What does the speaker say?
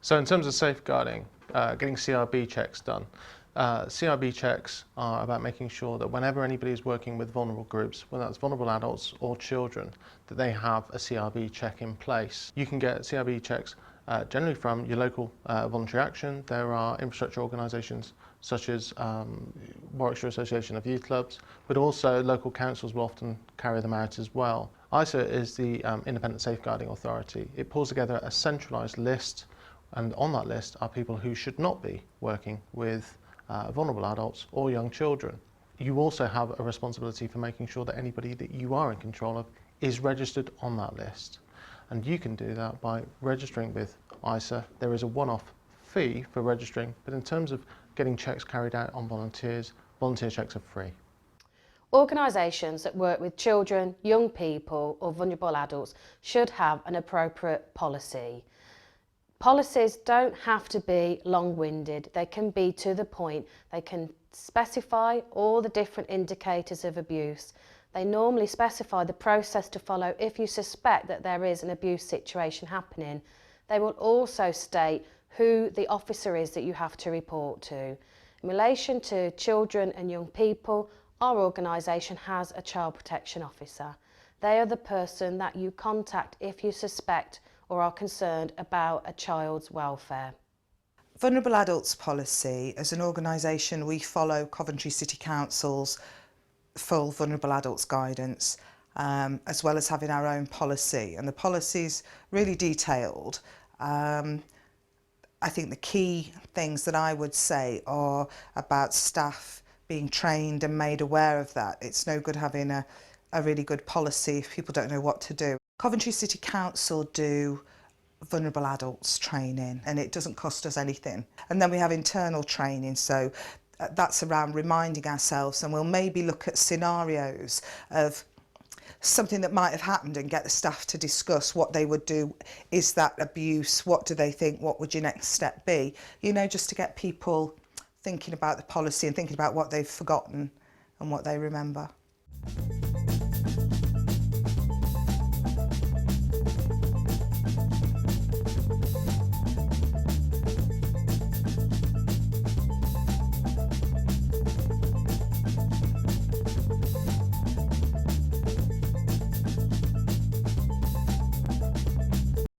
So in terms of safeguarding, getting CRB checks done. CRB checks are about making sure that whenever anybody is working with vulnerable groups, whether that's vulnerable adults or children, that they have a CRB check in place. You can get CRB checks generally from your local voluntary action. There are infrastructure organisations such as Warwickshire Association of Youth Clubs, but also local councils will often carry them out as well. ISA is the Independent Safeguarding Authority. It pulls together a centralised list, and on that list are people who should not be working with vulnerable adults or young children. You also have a responsibility for making sure that anybody that you are in control of is registered on that list. And you can do that by registering with ISA. There is a one-off fee for registering, but in terms of getting checks carried out on volunteers, volunteer checks are free. Organisations that work with children, young people or vulnerable adults should have an appropriate policy. Policies don't have to be long-winded, they can be to the point. They can specify all the different indicators of abuse. They normally specify the process to follow if you suspect that there is an abuse situation happening. They will also state who the officer is that you have to report to. In relation to children and young people, our organisation has a child protection officer. They are the person that you contact if you suspect or are concerned about a child's welfare. Vulnerable Adults Policy, as an organisation, we follow Coventry City Council's full vulnerable adults guidance, as well as having our own policy, and the policy's really detailed. I think the key things that I would say are about staff being trained and made aware of that. It's no good having a really good policy if people don't know what to do. Coventry City Council do vulnerable adults training, and it doesn't cost us anything. And then we have internal training, so that's around reminding ourselves, and we'll maybe look at scenarios of something that might have happened and get the staff to discuss what they would do. Is that abuse? What do they think? What would your next step be? You know, just to get people thinking about the policy and thinking about what they've forgotten and what they remember.